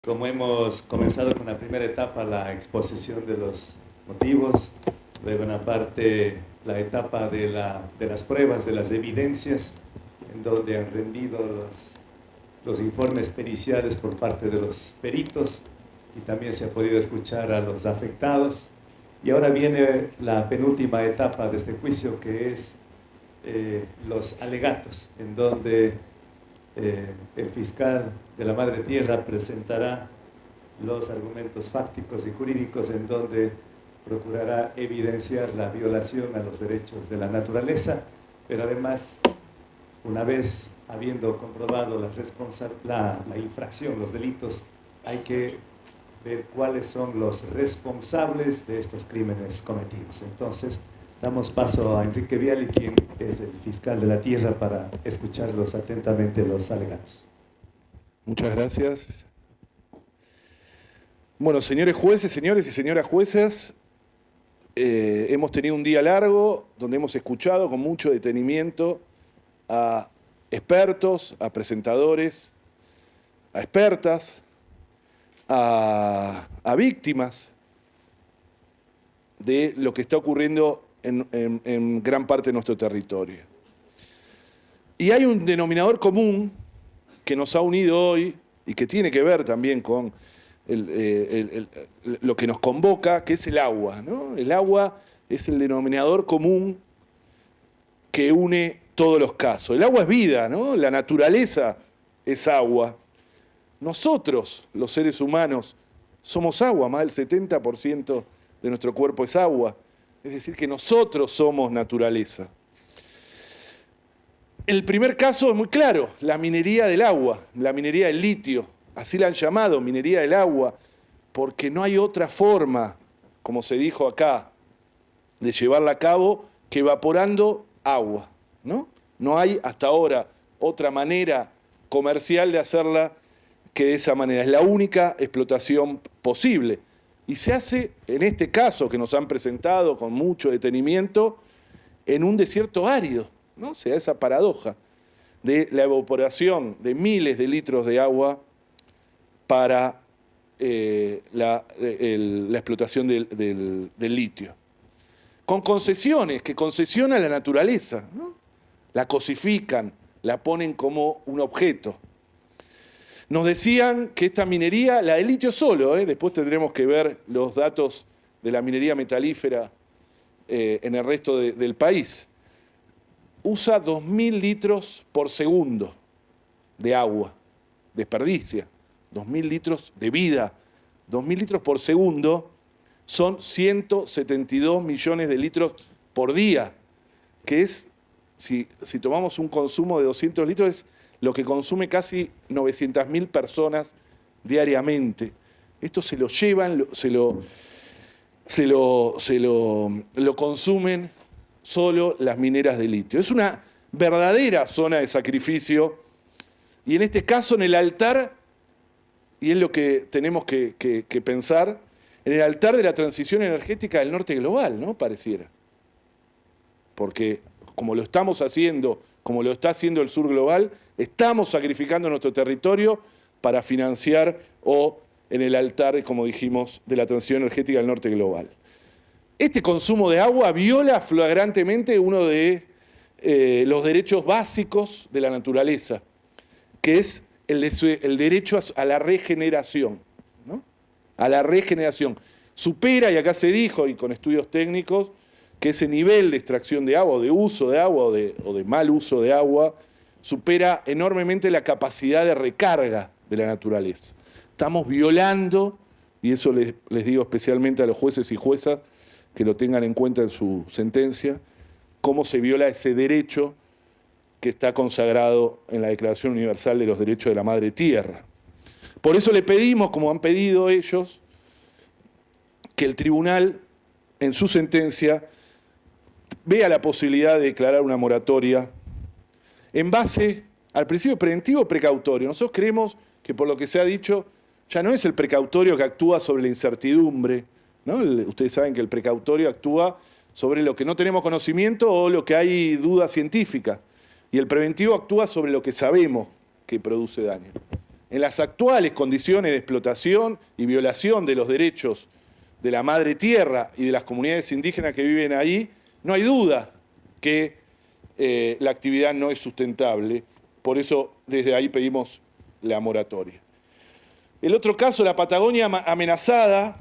Como hemos comenzado con la primera etapa, la exposición de los motivos, luego una parte la etapa de las pruebas, de las evidencias, en donde han rendido los informes periciales por parte de los peritos y también se ha podido escuchar a los afectados. Y ahora viene la penúltima etapa de este juicio, que es los alegatos, en donde el fiscal de la Madre Tierra presentará los argumentos fácticos y jurídicos en donde procurará evidenciar la violación a los derechos de la naturaleza, pero además, una vez habiendo comprobado la infracción, los delitos, hay que ver cuáles son los responsables de estos crímenes cometidos. Entonces, damos paso a Enrique Viali, quien es el fiscal de la Tierra, para escucharlos atentamente los alegatos. Muchas gracias. Bueno, señores jueces, señores y señoras juezas, hemos tenido un día largo donde hemos escuchado con mucho detenimiento a expertos, a presentadores, a expertas, a víctimas de lo que está ocurriendo en gran parte de nuestro territorio. Y hay un denominador común que nos ha unido hoy y que tiene que ver también con lo que nos convoca, que es el agua, ¿no? El agua es el denominador común que une todos los casos. El agua es vida, ¿no? La naturaleza es agua. Nosotros, los seres humanos, somos agua, más del 70% de nuestro cuerpo es agua. Es decir, que nosotros somos naturaleza. El primer caso es muy claro, la minería del agua, la minería del litio. Así la han llamado, minería del agua, porque no hay otra forma, como se dijo acá, de llevarla a cabo que evaporando agua, ¿no? No hay hasta ahora otra manera comercial de hacerla que de esa manera. Es la única explotación posible. Y se hace, en este caso que nos han presentado con mucho detenimiento, en un desierto árido, ¿no? Se da esa paradoja de la evaporación de miles de litros de agua para la explotación del litio. Con concesiones, que concesiona la naturaleza, ¿no? La cosifican, la ponen como un objeto. Nos decían que esta minería, la de litio solo, después tendremos que ver los datos de la minería metalífera en el resto del país, usa 2.000 litros por segundo de agua, desperdicia, 2.000 litros de vida, 2.000 litros por segundo son 172 millones de litros por día, que es, si tomamos un consumo de 200 litros, es lo que consume casi 900.000 personas diariamente. Esto se lo llevan, lo consumen solo las mineras de litio. Es una verdadera zona de sacrificio y en este caso en el altar, y es lo que tenemos que pensar, en el altar de la transición energética del norte global, ¿no? Pareciera. Porque como lo estamos haciendo, como lo está haciendo el sur global, estamos sacrificando nuestro territorio para financiar o en el altar, como dijimos, de la transición energética del norte global. Este consumo de agua viola flagrantemente uno de los derechos básicos de la naturaleza, que es el derecho a la regeneración, ¿no? A la regeneración. Supera, y acá se dijo, y con estudios técnicos, que ese nivel de extracción de agua, o de uso de agua, o de mal uso de agua, supera enormemente la capacidad de recarga de la naturaleza. Estamos violando, y eso les digo especialmente a los jueces y juezas, que lo tengan en cuenta en su sentencia, cómo se viola ese derecho que está consagrado en la Declaración Universal de los Derechos de la Madre Tierra. Por eso le pedimos, como han pedido ellos, que el tribunal, en su sentencia, vea la posibilidad de declarar una moratoria en base al principio preventivo o precautorio. Nosotros creemos que, por lo que se ha dicho, ya no es el precautorio que actúa sobre la incertidumbre, ¿no? Ustedes saben que el precautorio actúa sobre lo que no tenemos conocimiento o lo que hay duda científica. Y el preventivo actúa sobre lo que sabemos que produce daño. en las actuales condiciones de explotación y violación de los derechos de la madre tierra y de las comunidades indígenas que viven ahí, no hay duda que la actividad no es sustentable. Por eso desde ahí pedimos la moratoria. El otro caso, la Patagonia amenazada,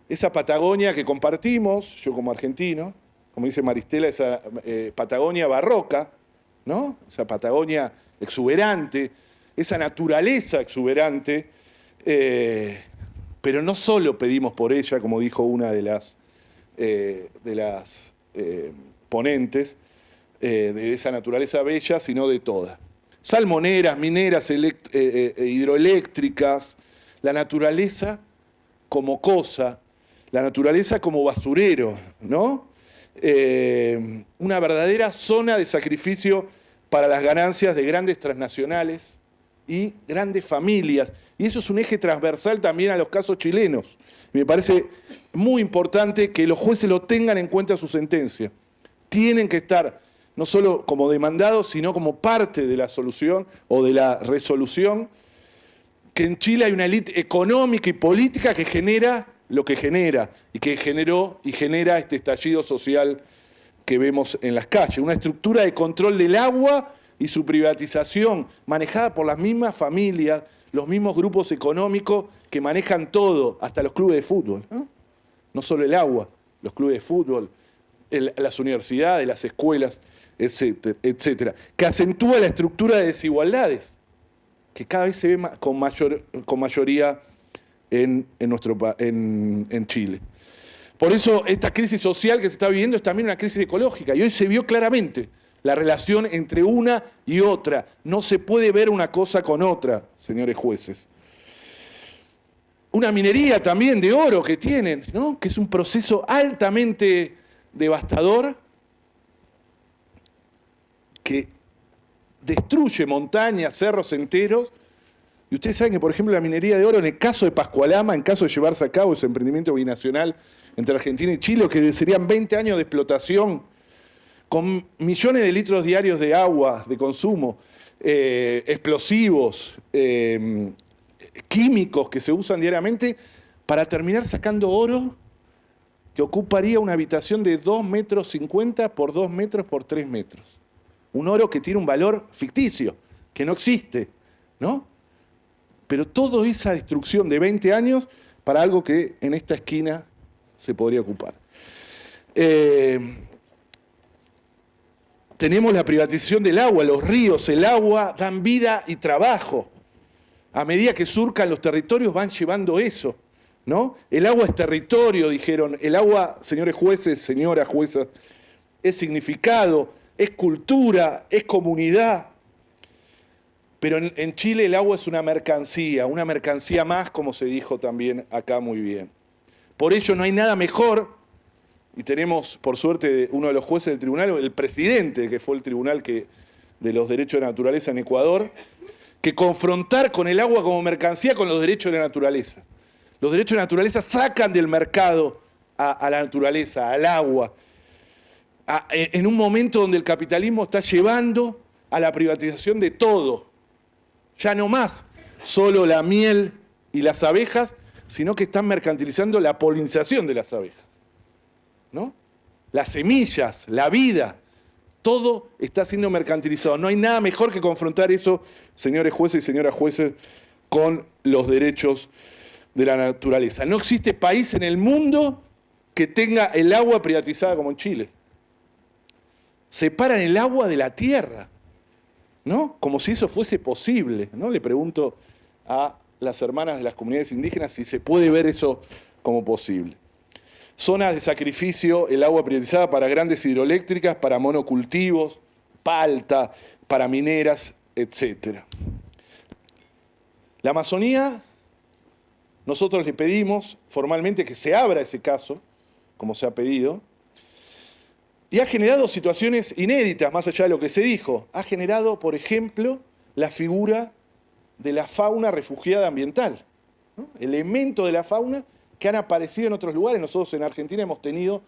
esa Patagonia que compartimos, yo como argentino, como dice Maristela, esa Patagonia barroca, ¿no? Esa Patagonia exuberante, esa naturaleza exuberante, pero no solo pedimos por ella, como dijo una de las ponentes, de esa naturaleza bella, sino de toda. Salmoneras, mineras, hidroeléctricas, la naturaleza como cosa, la naturaleza como basurero, ¿no? Una verdadera zona de sacrificio para las ganancias de grandes transnacionales y grandes familias. Y eso es un eje transversal también a los casos chilenos. Me parece muy importante que los jueces lo tengan en cuenta en su sentencia. Tienen que estar no solo como demandados, sino como parte de la solución o de la resolución, que en Chile hay una élite económica y política que genera lo que genera y que generó y genera este estallido social que vemos en las calles. Una estructura de control del agua y su privatización manejada por las mismas familias, los mismos grupos económicos que manejan todo, hasta los clubes de fútbol, ¿no? No solo el agua, los clubes de fútbol, las universidades, las escuelas, etcétera, etcétera, que acentúa la estructura de desigualdades, que cada vez se ve con mayoría en Chile. Por eso esta crisis social que se está viviendo es también una crisis ecológica, y hoy se vio claramente la relación entre una y otra. No se puede ver una cosa con otra, señores jueces. Una minería también de oro que tienen, ¿no? Que es un proceso altamente devastador, que destruye montañas, cerros enteros. Y ustedes saben que, por ejemplo, la minería de oro, en el caso de Pascualama, en caso de llevarse a cabo ese emprendimiento binacional entre Argentina y Chile, que serían 20 años de explotación, con millones de litros diarios de agua, de consumo, explosivos, químicos que se usan diariamente, para terminar sacando oro que ocuparía una habitación de 2,50 metros por 2 metros por 3 metros. Un oro que tiene un valor ficticio, que no existe, ¿no? Pero toda esa destrucción de 20 años para algo que en esta esquina se podría ocupar. Tenemos la privatización del agua, los ríos, el agua dan vida y trabajo. A medida que surcan los territorios van llevando eso, ¿no? El agua es territorio, dijeron. El agua, señores jueces, señoras juezas, es significado, es cultura, es comunidad. Pero en Chile el agua es una mercancía más, como se dijo también acá muy bien. Por ello no hay nada mejor, y tenemos, por suerte, uno de los jueces del tribunal, el presidente, que fue el tribunal de los derechos de la naturaleza en Ecuador, que confrontar con el agua como mercancía con los derechos de la naturaleza. Los derechos de la naturaleza sacan del mercado a la naturaleza, al agua, en un momento donde el capitalismo está llevando a la privatización de todo. Ya no más solo la miel y las abejas, sino que están mercantilizando la polinización de las abejas, ¿no? Las semillas, la vida, todo está siendo mercantilizado. No hay nada mejor que confrontar eso, señores jueces y señoras jueces, con los derechos de la naturaleza. No existe país en el mundo que tenga el agua privatizada como en Chile. Separan el agua de la tierra, ¿no? Como si eso fuese posible, ¿no? Le pregunto a las hermanas de las comunidades indígenas si se puede ver eso como posible. Zonas de sacrificio, el agua privatizada para grandes hidroeléctricas, para monocultivos, palta, para mineras, etc. La Amazonía, nosotros le pedimos formalmente que se abra ese caso, como se ha pedido, y ha generado situaciones inéditas, más allá de lo que se dijo. Ha generado, por ejemplo, la figura de la fauna refugiada ambiental, ¿no? Elementos de la fauna que han aparecido en otros lugares. Nosotros en Argentina hemos tenido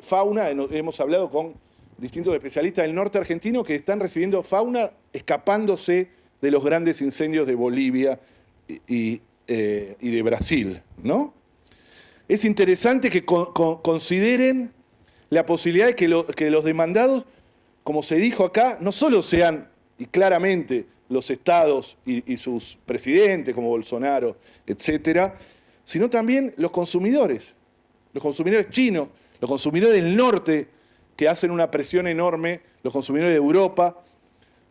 fauna, hemos hablado con distintos especialistas del norte argentino que están recibiendo fauna escapándose de los grandes incendios de Bolivia y de Brasil, ¿no? Es interesante que consideren la posibilidad de que los demandados, como se dijo acá, no solo sean, y claramente, los estados y sus presidentes, como Bolsonaro, etcétera, sino también los consumidores chinos, los consumidores del norte, que hacen una presión enorme, los consumidores de Europa,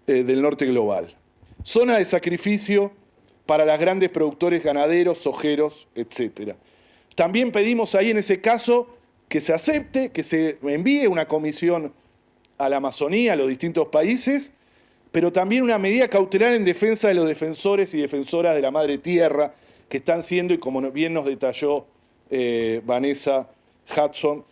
del norte global. Zona de sacrificio para los grandes productores ganaderos, sojeros, etcétera. También pedimos ahí en ese caso que se acepte, que se envíe una comisión a la Amazonía, a los distintos países, pero también una medida cautelar en defensa de los defensores y defensoras de la madre tierra, que están siendo, y como bien nos detalló Vanessa Hudson,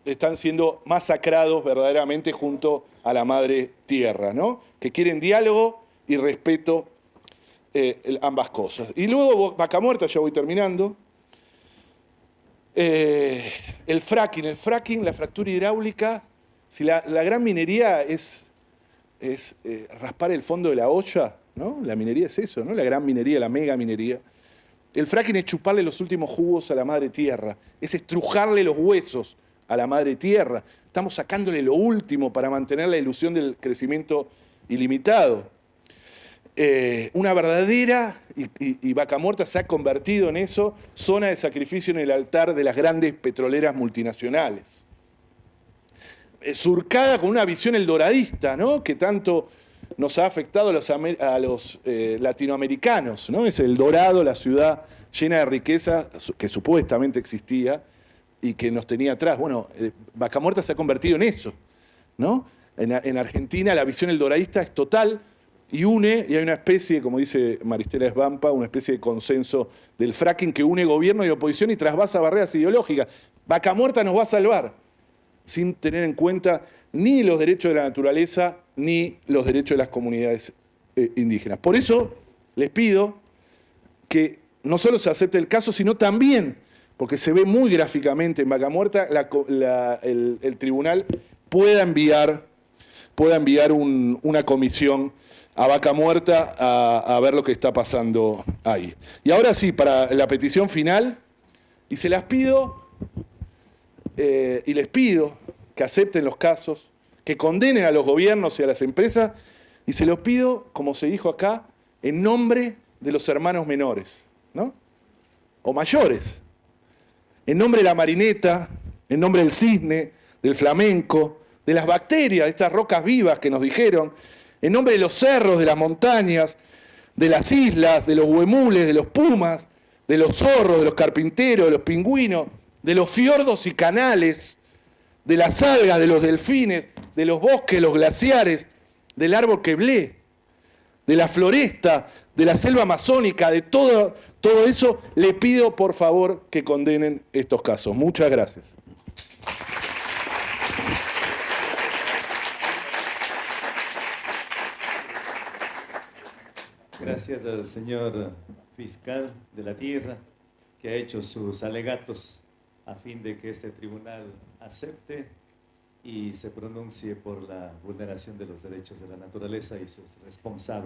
están siendo masacrados verdaderamente junto a la madre tierra, ¿no? Que quieren diálogo y respeto, ambas cosas. Y luego Vaca Muerta, ya voy terminando. El fracking, la fractura hidráulica, si la gran minería es raspar el fondo de la olla, ¿no? La minería es eso, ¿no? La gran minería, la mega minería. El fracking es chuparle los últimos jugos a la madre tierra, es estrujarle los huesos a la madre tierra. Estamos sacándole lo último para mantener la ilusión del crecimiento ilimitado. Una verdadera, y Vaca Muerta se ha convertido en eso, zona de sacrificio en el altar de las grandes petroleras multinacionales. Surcada con una visión eldoradista, ¿no? Que tanto nos ha afectado a los latinoamericanos, ¿no? Es El Dorado, la ciudad llena de riqueza que supuestamente existía y que nos tenía atrás. Bueno, Vaca Muerta se ha convertido en eso, ¿no? En Argentina la visión eldoradista es total y une, y hay una especie, como dice Maristela Svampa, una especie de consenso del fracking que une gobierno y oposición y trasvasa barreras ideológicas. Vaca Muerta nos va a salvar, sin tener en cuenta ni los derechos de la naturaleza ni los derechos de las comunidades indígenas. Por eso les pido que no solo se acepte el caso, sino también, porque se ve muy gráficamente en Vaca Muerta, el tribunal pueda enviar una comisión a Vaca Muerta a ver lo que está pasando ahí. Y ahora sí, para la petición final, y se las pido, y les pido que acepten los casos, que condenen a los gobiernos y a las empresas, y se los pido, como se dijo acá, en nombre de los hermanos menores, ¿no? O mayores, en nombre de la marineta, en nombre del cisne, del flamenco, de las bacterias, de estas rocas vivas que nos dijeron, en nombre de los cerros, de las montañas, de las islas, de los huemules, de los pumas, de los zorros, de los carpinteros, de los pingüinos, de los fiordos y canales, de las algas, de los delfines, de los bosques, los glaciares, del árbol queblé, de la floresta, de la selva amazónica, de todo eso, le pido por favor que condenen estos casos. Muchas gracias. Gracias al señor fiscal de la tierra que ha hecho sus alegatos a fin de que este tribunal acepte y se pronuncie por la vulneración de los derechos de la naturaleza y sus responsables.